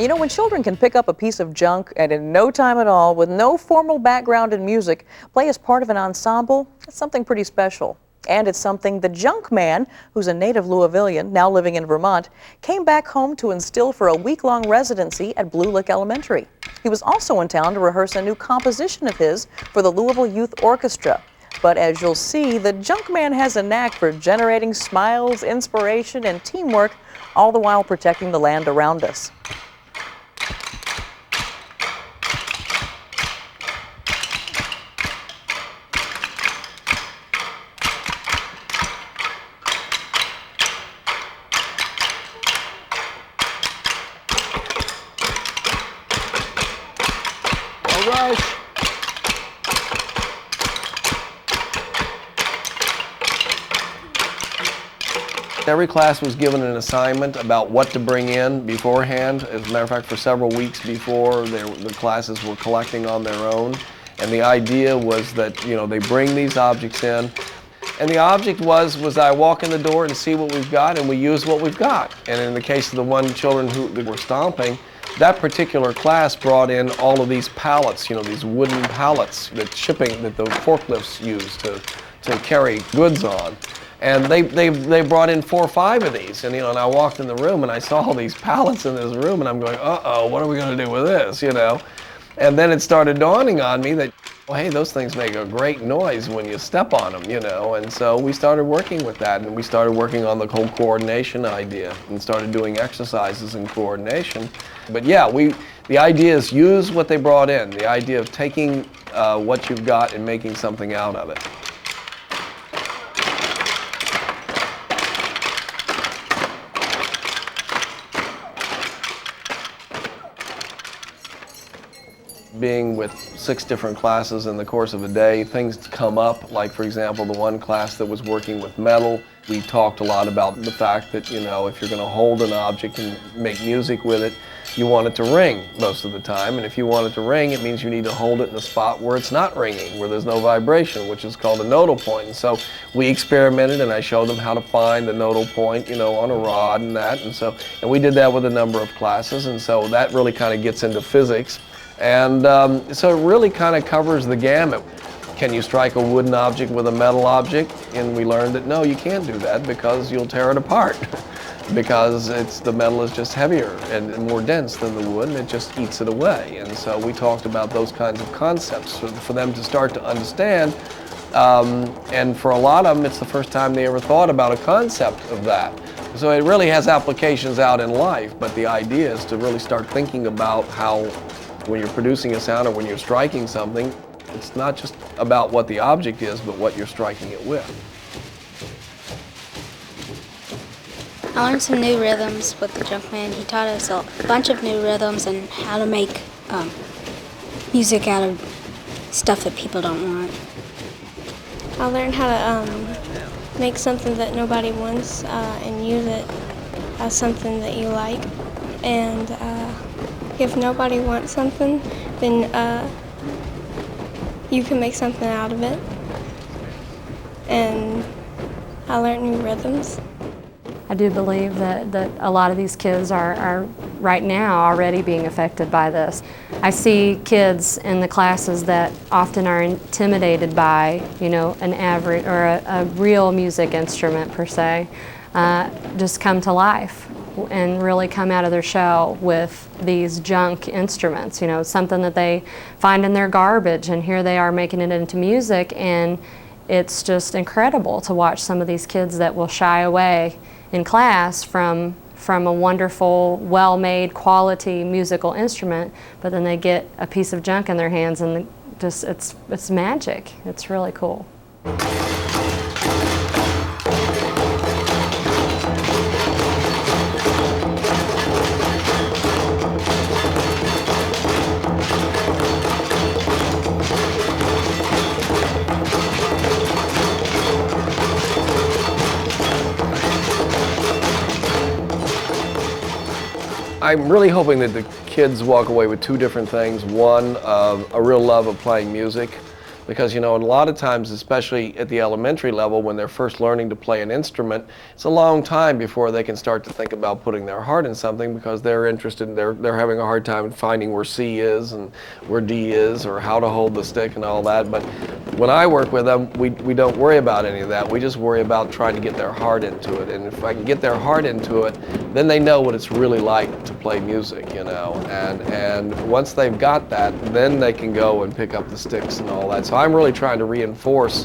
You know, when children can pick up a piece of junk and in no time at all, with no formal background in music, play as part of an ensemble, it's something pretty special. And it's something the Junkman, who's a native Louisvillian, now living in Vermont, came back home to instill for a week-long residency at Blue Lick Elementary. He was also in town to rehearse a new composition of his for the Louisville Youth Orchestra. But as you'll see, the Junkman has a knack for generating smiles, inspiration, and teamwork, all the while protecting the land around us. All right. Every class was given an assignment about what to bring in beforehand. As a matter of fact, for several weeks before, the classes were collecting on their own. And the idea was that, you know, they bring these objects in. And the object was I walk in the door and see what we've got, and we use what we've got. And in the case of the one children who were stomping, that particular class brought in all of these pallets, you know, these wooden pallets that the forklifts use to carry goods on. And they brought in 4 or 5 of these, and you know, and I walked in the room and I saw all these pallets in this room, and I'm going, uh-oh, what are we going to do with this, you know? And then it started dawning on me that, well, hey, those things make a great noise when you step on them, you know, and so we started working with that, and we started working on the whole coordination idea and started doing exercises in coordination. But yeah, the idea is use what they brought in, the idea of taking what you've got and making something out of it. Being with 6 different classes in the course of a day, things come up, like for example, the one class that was working with metal, we talked a lot about the fact that, you know, if you're going to hold an object and make music with it, you want it to ring most of the time, and if you want it to ring, it means you need to hold it in a spot where it's not ringing, where there's no vibration, which is called a nodal point. And so we experimented, and I showed them how to find the nodal point, you know, on a rod and that, and we did that with a number of classes, and so that really kind of gets into physics. And so it really kind of covers the gamut. Can you strike a wooden object with a metal object? And we learned that no, you can't do that because you'll tear it apart. Because the metal is just heavier and more dense than the wood, and it just eats it away. And so we talked about those kinds of concepts for them to start to understand. And for a lot of them, it's the first time they ever thought about a concept of that. So it really has applications out in life, but the idea is to really start thinking about how when you're producing a sound or when you're striking something, it's not just about what the object is, but what you're striking it with. I learned some new rhythms with the Junkman. He taught us a bunch of new rhythms and how to make music out of stuff that people don't want. I learned how to make something that nobody wants and use it as something that you like. And if nobody wants something, then you can make something out of it. And I learned new rhythms. I do believe that a lot of these kids are right now already being affected by this. I see kids in the classes that often are intimidated by, you know, an average or a real music instrument per se, just come to life and really come out of their shell with these junk instruments, you know, something that they find in their garbage, and here they are making it into music, and it's just incredible to watch some of these kids that will shy away in class from a wonderful, well-made, quality musical instrument, but then they get a piece of junk in their hands, and just it's magic. It's really cool. I'm really hoping that the kids walk away with 2 different things. One, a real love of playing music, Because, you know, a lot of times, especially at the elementary level, when they're first learning to play an instrument, it's a long time before they can start to think about putting their heart in something, because they're interested, they're having a hard time finding where C is and where D is, or how to hold the stick and all that. But when I work with them, we don't worry about any of that. We just worry about trying to get their heart into it. And if I can get their heart into it, then they know what it's really like to play music, you know. And once they've got that, then they can go and pick up the sticks and all that. So I'm really trying to reinforce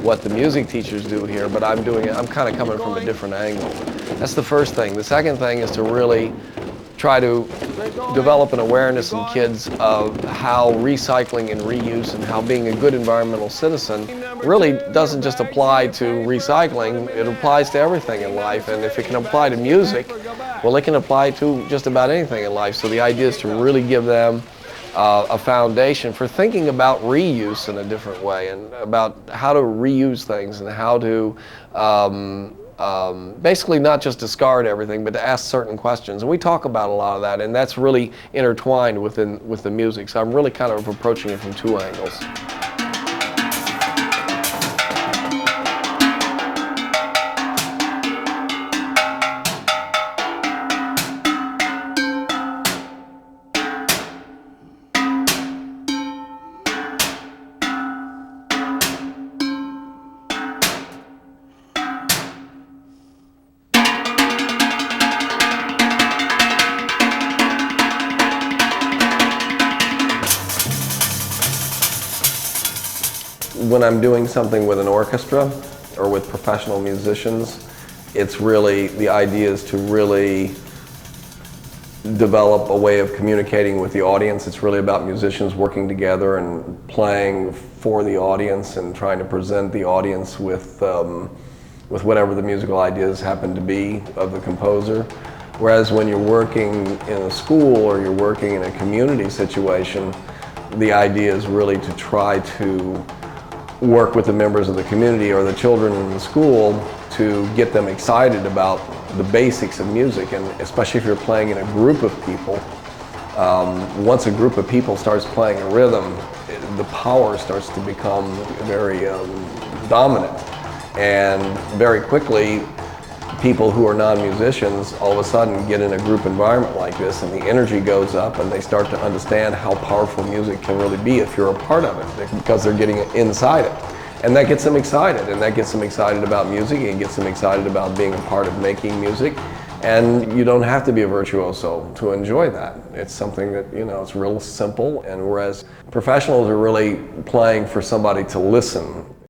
what the music teachers do here, but I'm kind of coming from a different angle. That's the first thing. The second thing is to really try to develop an awareness in kids of how recycling and reuse and how being a good environmental citizen really doesn't just apply to recycling, it applies to everything in life. And if it can apply to music, well, it can apply to just about anything in life. So the idea is to really give them a foundation for thinking about reuse in a different way, and about how to reuse things, and how to basically not just discard everything, but to ask certain questions. And we talk about a lot of that, and that's really intertwined with the music. So I'm really kind of approaching it from two angles. When I'm doing something with an orchestra or with professional musicians, it's really, the idea is to really develop a way of communicating with the audience. It's really about musicians working together and playing for the audience and trying to present the audience with whatever the musical ideas happen to be of the composer. Whereas when you're working in a school or you're working in a community situation, the idea is really to try to work with the members of the community or the children in the school to get them excited about the basics of music. And especially if you're playing in a group of people, once a group of people starts playing a rhythm, the power starts to become very dominant. And very quickly, people who are non-musicians all of a sudden get in a group environment like this, and the energy goes up, and they start to understand how powerful music can really be if you're a part of it, because they're getting inside it. And that gets them excited, and that gets them excited about music, and gets them excited about being a part of making music. And you don't have to be a virtuoso to enjoy that. It's something that, you know, it's real simple. And whereas professionals are really playing for somebody to listen